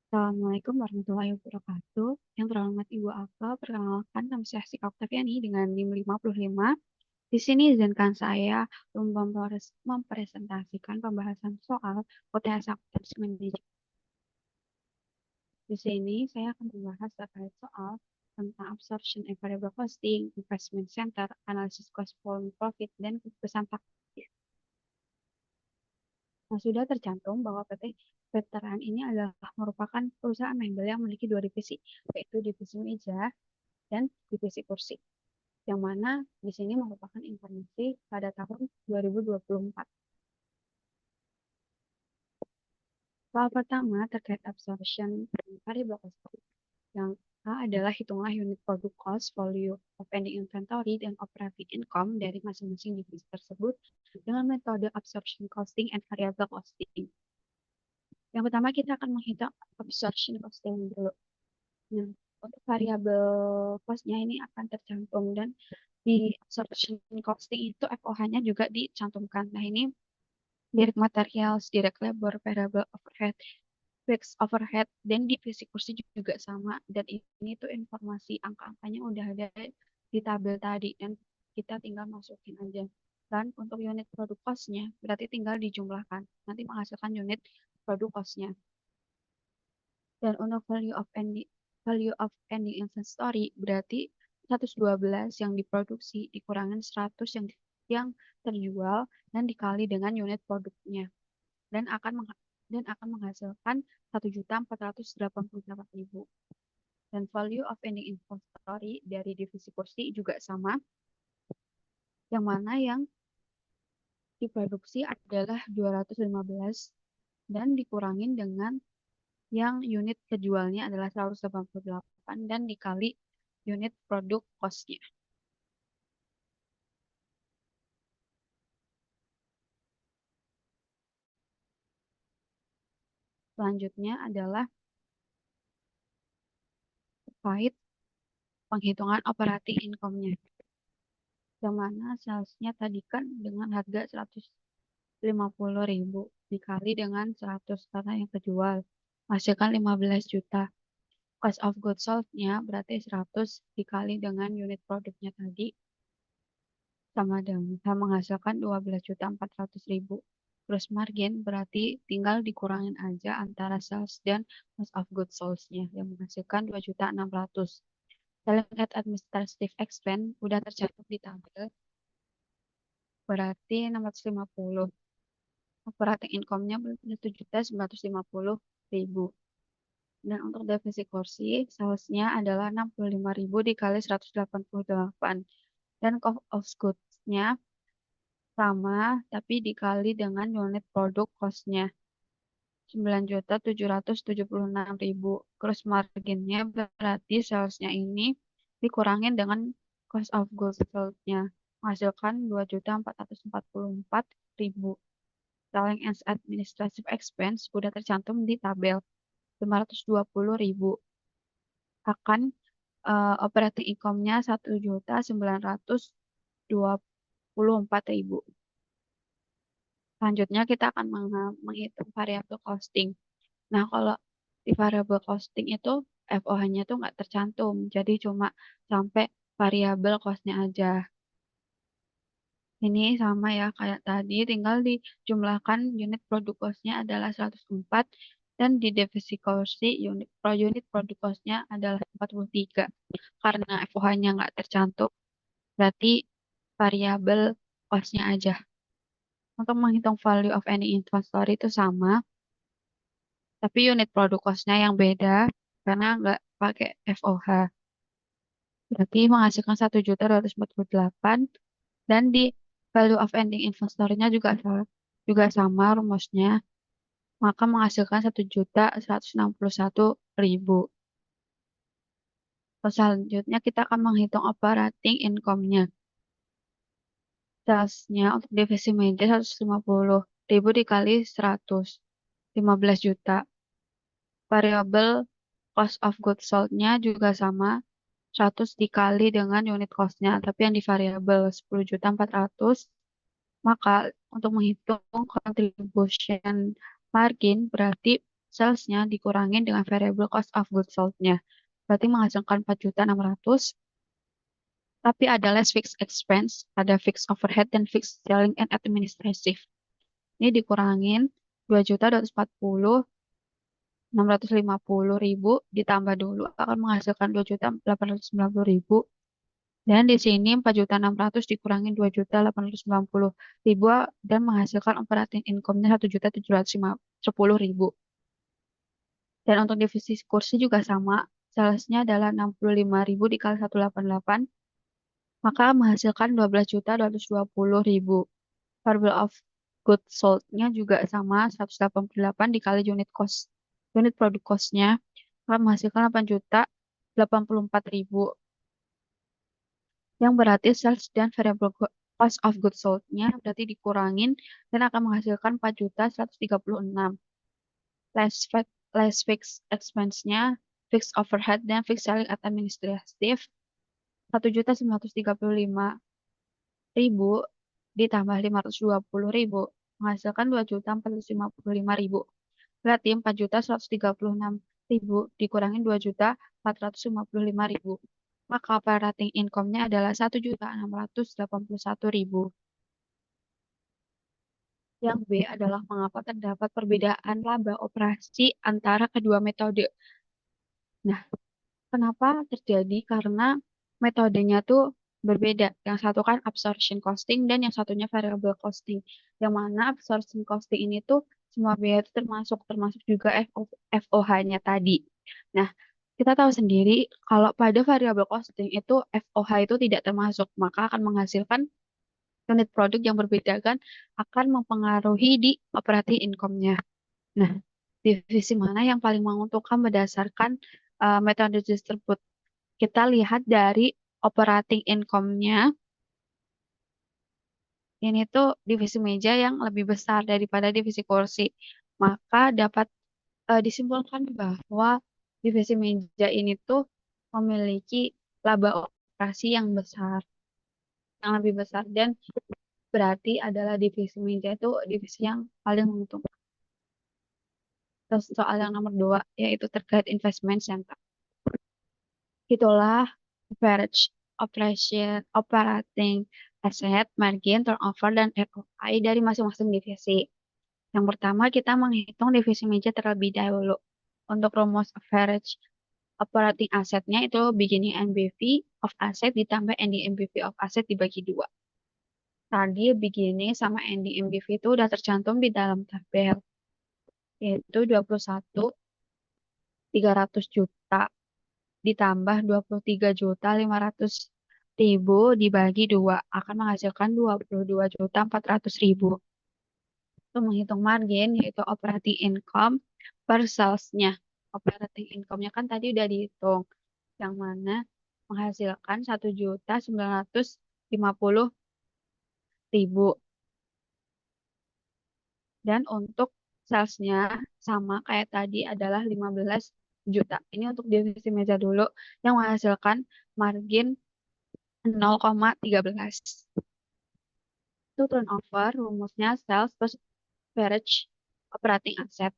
Assalamualaikum warahmatullahi wabarakatuh. Yang terhormat Ibu Alfa, perkenalkan nama saya Siti Oktaviani dengan NIM 55. Di sini izinkan saya mempresentasikan pembahasan soal UTS Akuntansi Manajemen. Di sini saya akan membahas terkait soal tentang absorption and variable costing, investment center, analisis cost volume profit, dan keputusan taktis. Nah, sudah tercantum bahwa PT Veteran ini adalah merupakan perusahaan mebel yang memiliki dua divisi, yaitu divisi meja dan divisi kursi, yang mana di sini merupakan informasi pada tahun 2024. Soal pertama terkait absorption variable cost. Yang A adalah hitunglah unit product cost, value of ending inventory, dan operating income dari masing-masing divisi tersebut dengan metode absorption costing and variable costing. Yang pertama kita akan menghitung absorption costing dulu. Nah, untuk variabel cost-nya ini akan tercantum dan di absorption costing itu FOH-nya juga dicantumkan. Nah, ini direct materials, direct labor, variable overhead, fixed overhead, dan divisi kursi juga sama. Dan ini tuh informasi angka-angkanya udah ada di tabel tadi dan kita tinggal masukin aja. Dan untuk unit produk cost-nya berarti tinggal dijumlahkan. Nanti menghasilkan unit produk cost-nya. Dan untuk value of ending inventory berarti 112 yang diproduksi dikurangin 100 yang terjual dan dikali dengan unit produknya dan akan menghasilkan 1.488.000. Dan value of ending inventory dari divisi kursi juga sama, yang mana yang diproduksi adalah 215 dan dikurangin dengan yang unit kejualnya adalah 188 dan dikali unit produk cost-nya. Selanjutnya adalah terkait penghitungan operating income-nya. Yang mana salesnya tadi kan dengan harga 150.000 dikali dengan 100 karena yang kejual. Hasilkan 15 juta. Cost of goods sold-nya berarti 100 dikali dengan unit produknya tadi sama dengan menghasilkan 12.400.000. Gross margin berarti tinggal dikurangin aja antara sales dan cost of goods sold-nya yang menghasilkan 2.600.000. Selling at administrative expense udah tercatat di tabel berarti 650. Operating income-nya 1.950.000. Dan untuk divisi kursi, salesnya adalah 65.000 dikali 188. Dan cost of goods-nya sama, tapi dikali dengan unit produk cost-nya. 9.776.000. Gross margin-nya berarti salesnya ini dikurangin dengan cost of goods sold-nya. Menghasilkan 2.444.000. Selling and administrative expense udah tercantum di tabel 520.000. Akan operating income-nya 1.924.000. Selanjutnya kita akan menghitung variable costing. Nah, kalau di variable costing itu FOH-nya tuh nggak tercantum, jadi cuma sampai variable cost-nya aja. Ini sama ya kayak tadi, tinggal dijumlahkan unit produk cost-nya adalah 104 dan di divisi kursi unit produk cost-nya adalah 43. Karena FOH-nya nggak tercantum, berarti variabel cost-nya aja. Untuk menghitung value of any inventory itu sama, tapi unit produk cost-nya yang beda karena nggak pakai FOH. Berarti menghasilkan 1.248 dan di value of ending inventory-nya juga sama rumusnya, maka menghasilkan 1.161.000. Selanjutnya kita akan menghitung operating income-nya. Salesnya untuk divisi meja 150.000 dikali 100, 15 juta. Variable cost of goods sold-nya juga sama, 100 dikali dengan unit cost-nya, tapi yang di variabel 10.400.000. Maka untuk menghitung contribution margin berarti salesnya dikurangin dengan variable cost of goods sold-nya. Berarti menghasilkan 4.600.000, tapi ada less fixed expense, ada fixed overhead, dan fixed selling and administrative. Ini dikurangin 2.240.650.000 ditambah dulu akan menghasilkan 2.890.000. Dan di sini 4.600.000 dikurangi 2.890.000 dan menghasilkan operating income-nya 1.710.000. Dan untuk divisi kursi juga sama, salesnya adalah 65.000 dikali 188, maka menghasilkan 12.220.000. Variable of goods sold-nya juga sama, 188 dikali unit produk cost-nya, maka menghasilkan 8.084.000. Yang berarti sales dan variable cost of goods sold-nya berarti dikurangin dan akan menghasilkan 4.136. Less fixed expense-nya, fixed overhead, dan fixed selling at administrative 1.935.000 ditambah 520.000 menghasilkan 2.455.000. Berarti 4.136.000 dikurangi 2.455.000. Maka operating income-nya adalah 1.681.000. Yang B adalah mengapa terdapat perbedaan laba operasi antara kedua metode. Nah, kenapa terjadi? Karena metodenya tuh berbeda. Yang satu kan absorption costing dan yang satunya variable costing. Yang mana absorption costing ini tuh semua biaya itu termasuk juga FOH-nya tadi. Nah, kita tahu sendiri kalau pada variable costing itu FOH itu tidak termasuk, maka akan menghasilkan unit produk yang berbeda kan akan mempengaruhi di operating income-nya. Nah, divisi mana yang paling menguntungkan berdasarkan metode tersebut? Kita lihat dari operating income-nya. Ini tuh divisi meja yang lebih besar daripada divisi kursi. Maka dapat disimpulkan bahwa divisi meja ini tuh memiliki laba operasi yang besar, yang lebih besar, dan berarti adalah divisi meja itu divisi yang paling menguntungkan. Terus soal yang nomor 2 yaitu terkait investment center. Itulah average operating asset, margin, turnover, dan ROI dari masing-masing divisi. Yang pertama kita menghitung divisi meja terlebih dahulu. Untuk rumus average operating assetnya itu beginning NBV of asset ditambah ending NBV of asset dibagi 2. Tadi beginning sama ending NBV itu udah tercantum di dalam tabel, yaitu 21.300 juta ditambah 23.500.000 dibagi 2 akan menghasilkan 22.400.000. Untuk menghitung margin yaitu operating income per salesnya. Operating income-nya kan tadi udah dihitung, yang mana menghasilkan 1.950.000. Dan untuk salesnya sama kayak tadi adalah 15 juta. Ini untuk divisi meja dulu yang menghasilkan margin 0,13. Itu turnover, rumusnya sales plus average operating asset.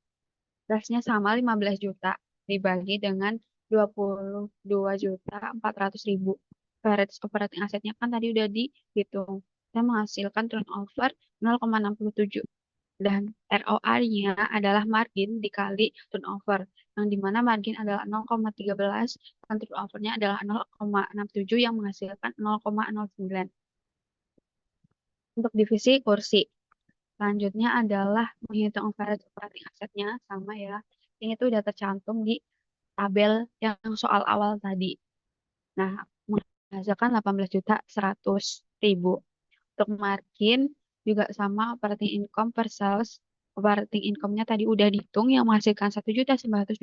Salesnya sama 15 juta dibagi dengan 22.400.000. Average operating assetnya kan tadi udah dihitung. Saya menghasilkan turnover 0,67. Dan ROI-nya adalah margin dikali turnover, yang dimana margin adalah 0,13 dan turnover-nya adalah 0,67 yang menghasilkan 0,09. Untuk divisi kursi, selanjutnya adalah menghitung average operating asset-nya, sama ya. Ini tuh udah tercantum di tabel yang soal awal tadi. Nah, menghasilkan 18.100.000. Untuk margin juga sama, operating income per sales. Operating income-nya tadi udah dihitung yang menghasilkan 1.924.000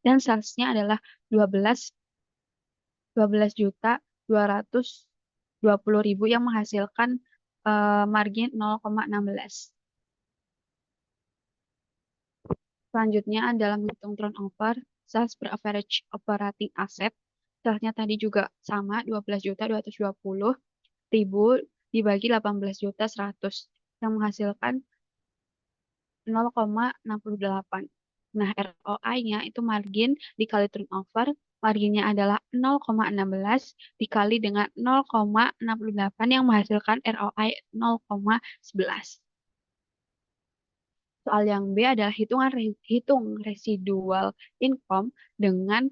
dan salesnya adalah 12.220.000 yang menghasilkan margin 0,16. Selanjutnya adalah menghitung turnover sales per average operating asset. Salesnya tadi juga sama, 12.220.000 dibagi 18.100 yang menghasilkan 0,68. Nah, ROI-nya itu margin dikali turnover, marginnya adalah 0,16 dikali dengan 0,68 yang menghasilkan ROI 0,11. Soal yang B adalah hitung residual income dengan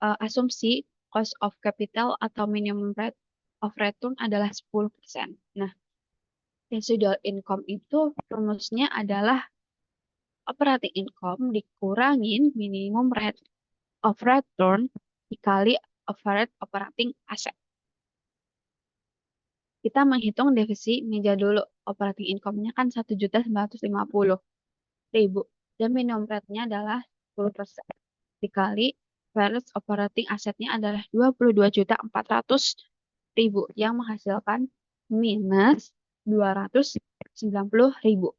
asumsi cost of capital atau minimum rate of return adalah 10%. Nah, residual income itu rumusnya adalah operating income dikurangin minimum rate of return dikali average operating asset. Kita menghitung divisi meja dulu. Operating income-nya kan 1.950.000 dan minimum rate-nya adalah 10%. Dikali average operating asset-nya adalah 22.400.000 yang menghasilkan minus 290.000.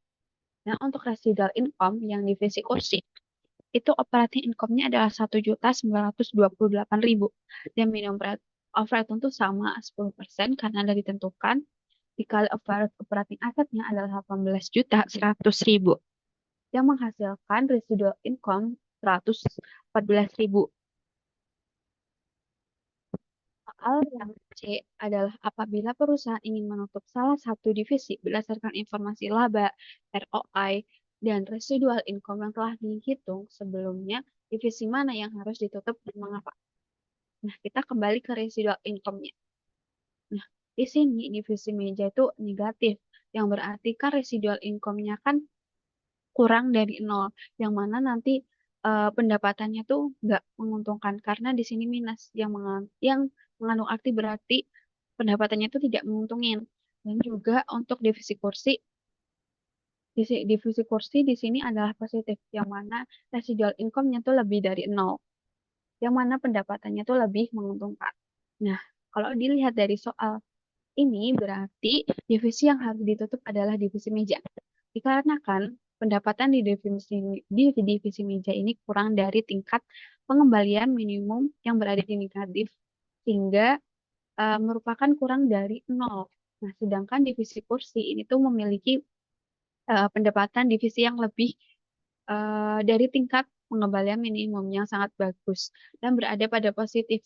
Nah, untuk residual income yang divisi kursi, itu operating income-nya adalah 1.928.000 dan minimum rate of return itu sama 10% karena ada ditentukan dikali average operating assetnya adalah 18.100.000 yang menghasilkan residual income 114.000. Soal yang C adalah apabila perusahaan ingin menutup salah satu divisi berdasarkan informasi laba, ROI, dan residual income yang telah dihitung sebelumnya, divisi mana yang harus ditutup dan mengapa? Nah, kita kembali ke residual income-nya. Nah, di sini divisi meja itu negatif, yang berarti kan residual income-nya kan kurang dari nol, yang mana nanti pendapatannya tuh nggak menguntungkan karena di sini minus, yang mengandung arti berarti pendapatannya itu tidak menguntungin. Dan juga untuk divisi kursi di sini adalah positif, yang mana residual income-nya tuh lebih dari nol, yang mana pendapatannya tuh lebih menguntungkan. Nah, kalau dilihat dari soal ini berarti divisi yang harus ditutup adalah divisi meja. Dikarenakan pendapatan di divisi meja ini kurang dari tingkat pengembalian minimum yang berada di negatif, sehingga merupakan kurang dari nol. Nah, sedangkan divisi kursi ini tuh memiliki pendapatan divisi yang lebih dari tingkat pengembalian minimum yang sangat bagus dan berada pada positif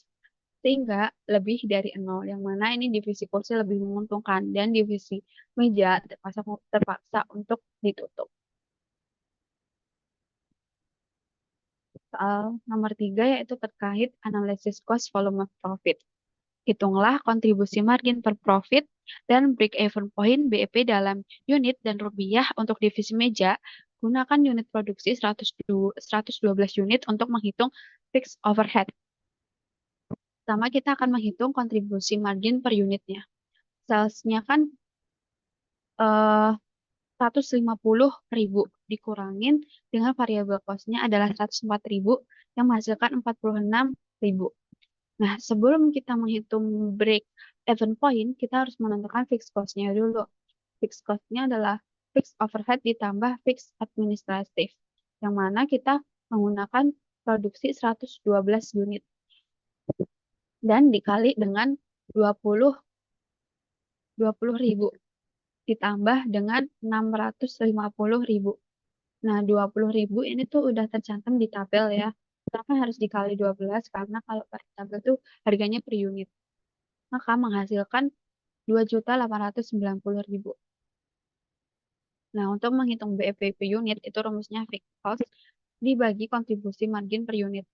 sehingga lebih dari nol, yang mana ini divisi kursi lebih menguntungkan dan divisi meja terpaksa untuk ditutup. Soal nomor 3 yaitu terkait analisis cost volume of profit. Hitunglah kontribusi margin per profit dan break-even point BEP dalam unit dan rupiah untuk divisi meja. Gunakan unit produksi 112 unit untuk menghitung fixed overhead. Pertama, kita akan menghitung kontribusi margin per unitnya. Salesnya kan 150.000 dikurangin dengan variable cost-nya adalah 104.000 yang menghasilkan 46.000. Nah, sebelum kita menghitung break even point, kita harus menentukan fixed cost-nya dulu. Fixed cost-nya adalah fixed overhead ditambah fixed administratif, yang mana kita menggunakan produksi 112 unit dan dikali dengan 20.000 ditambah dengan 650.000. Nah, 20.000 ini tuh udah tercantum di tabel ya. Kenapa harus dikali 12? Karena kalau per tabel tuh harganya per unit. Maka menghasilkan 2.890.000. Nah, untuk menghitung BEP per unit itu rumusnya fixed cost dibagi kontribusi margin per unit.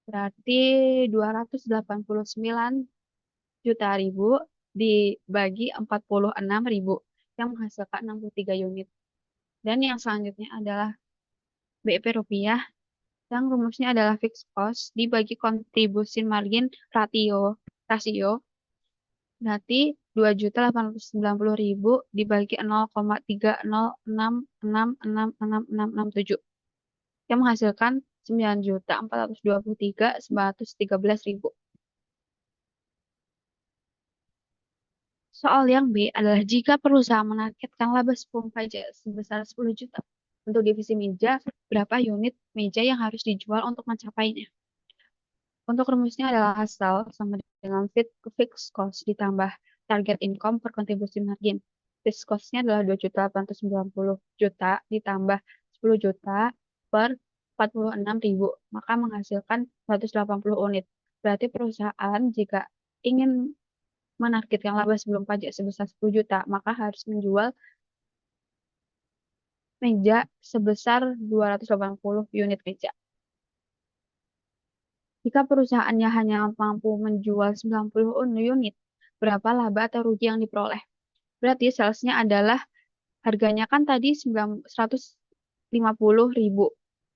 Berarti 289 juta ribu dibagi 46.000 yang menghasilkan 63 unit. Dan yang selanjutnya adalah BEP rupiah yang rumusnya adalah fixed cost dibagi kontribusi margin rasio berarti 2.890.000 dibagi 0,30666667 yang menghasilkan 9.423.913.000. Soal yang B adalah jika perusahaan menargetkan laba sebelum pajak sebesar 10 juta untuk divisi meja, berapa unit meja yang harus dijual untuk mencapainya? Untuk rumusnya adalah hasil sama dengan fixed cost ditambah target income per kontribusi margin. Fixed cost-nya adalah 2.890.000 ditambah 10 juta per 46.000, maka menghasilkan 180 unit. Berarti perusahaan jika ingin menargetkan laba sebelum pajak sebesar 10 juta, maka harus menjual meja sebesar 280 unit meja. Jika perusahaannya hanya mampu menjual 90 unit, berapa laba atau rugi yang diperoleh? Berarti salesnya adalah harganya kan tadi 150.000.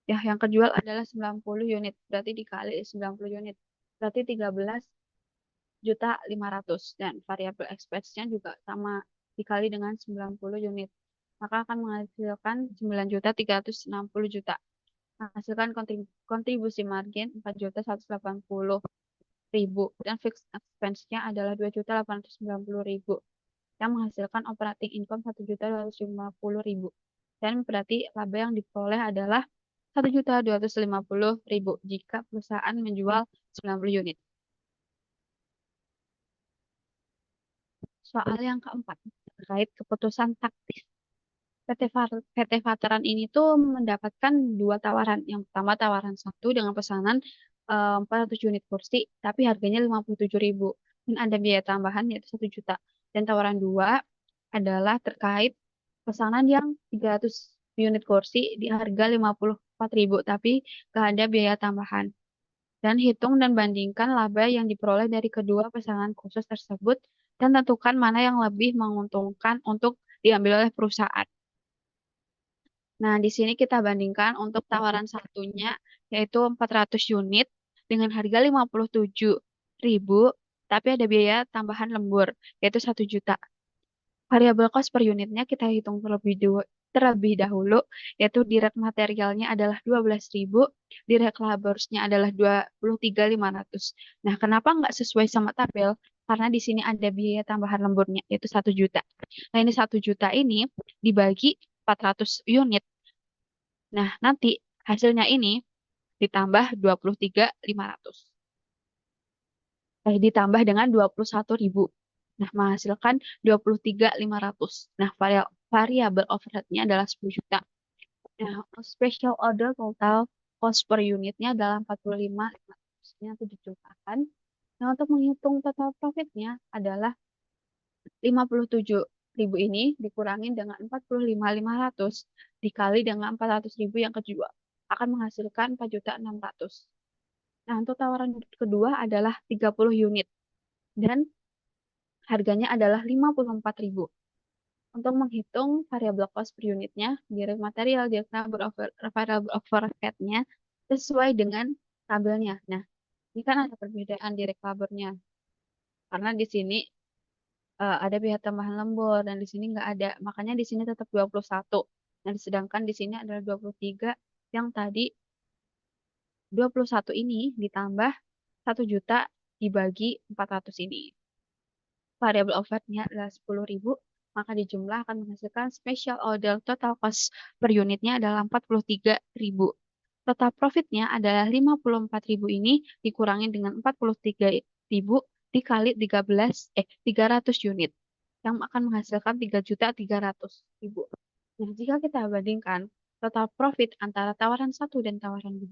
Ya, yang kejual adalah 90 unit. Berarti dikali 90 unit. Berarti 13.500.000. Dan variabel expense-nya juga sama dikali dengan 90 unit. Maka akan menghasilkan 9.360.000. Menghasilkan kontribusi margin 4.180.000. Dan fixed expense-nya adalah 2.890.000. Yang menghasilkan operating income 1.250.000. Dan berarti laba yang diperoleh adalah 1.250.000 jika perusahaan menjual 90 unit. Soal yang keempat, terkait keputusan taktis. PT Veteran ini tuh mendapatkan dua tawaran. Yang pertama tawaran satu dengan pesanan 400 unit kursi, tapi harganya 57.000. Dan ada biaya tambahan yaitu 1 juta. Dan tawaran dua adalah terkait pesanan yang 300 unit kursi di harga 54.000, tapi gak ada biaya tambahan. Dan hitung dan bandingkan laba yang diperoleh dari kedua pesanan khusus tersebut dan tentukan mana yang lebih menguntungkan untuk diambil oleh perusahaan. Nah, di sini kita bandingkan untuk tawaran satunya yaitu 400 unit dengan harga 57.000, tapi ada biaya tambahan lembur yaitu 1 juta. Variabel cost per unitnya kita hitung terlebih dahulu, yaitu direct materialnya adalah 12.000, direct laborsnya adalah 23.500. Nah, kenapa nggak sesuai sama tabel? Karena di sini ada biaya tambahan lemburnya, yaitu 1 juta. Nah, ini 1 juta ini dibagi 400 unit. Nah, nanti hasilnya ini ditambah 23.500. Ditambah dengan 21.000. Nah, menghasilkan 23.500. Nah, variabel overhead-nya adalah 10 juta. Nah, special order total cost per unitnya adalah 45.500. Nanti dijumlakan. Nah, untuk menghitung total profitnya adalah 57.000 ini dikurangi dengan 45.500 dikali dengan 400.000 yang kejual. Akan menghasilkan 4.600.000. Nah, untuk tawaran kedua adalah 30 unit. Dan harganya adalah 54.000. Untuk menghitung variabel cost per unitnya, direct material, direct labor, variable overhead-nya sesuai dengan tabelnya. Nah, ini kan ada perbedaan direct labor-nya. Karena di sini ada biaya tambahan lembur dan di sini nggak ada. Makanya di sini tetap 21. Dan sedangkan di sini adalah 23 yang tadi 21 ini ditambah 1 juta dibagi 400 ini. Variabel overhead-nya adalah 10.000, maka dijumlah akan menghasilkan special order total cost per unitnya adalah 43.000. Total profitnya adalah 54.000 ini dikurangi dengan 43.000 dikali 300 unit yang akan menghasilkan 3.300.000. Nah, jika kita bandingkan total profit antara tawaran 1 dan tawaran 2,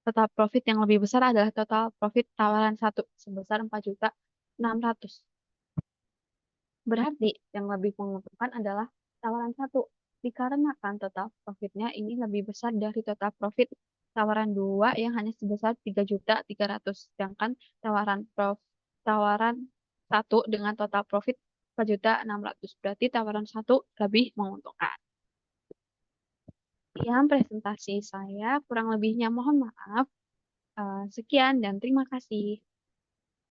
total profit yang lebih besar adalah total profit tawaran 1 sebesar 4.600.000. Berarti yang lebih menguntungkan adalah tawaran 1. Dikarenakan total profitnya ini lebih besar dari total profit tawaran 2 yang hanya sebesar 3.300.000. Sedangkan tawaran 1 dengan total profit 4.600.000. Berarti tawaran 1 lebih menguntungkan. Sekian presentasi saya, kurang lebihnya mohon maaf. Sekian dan terima kasih.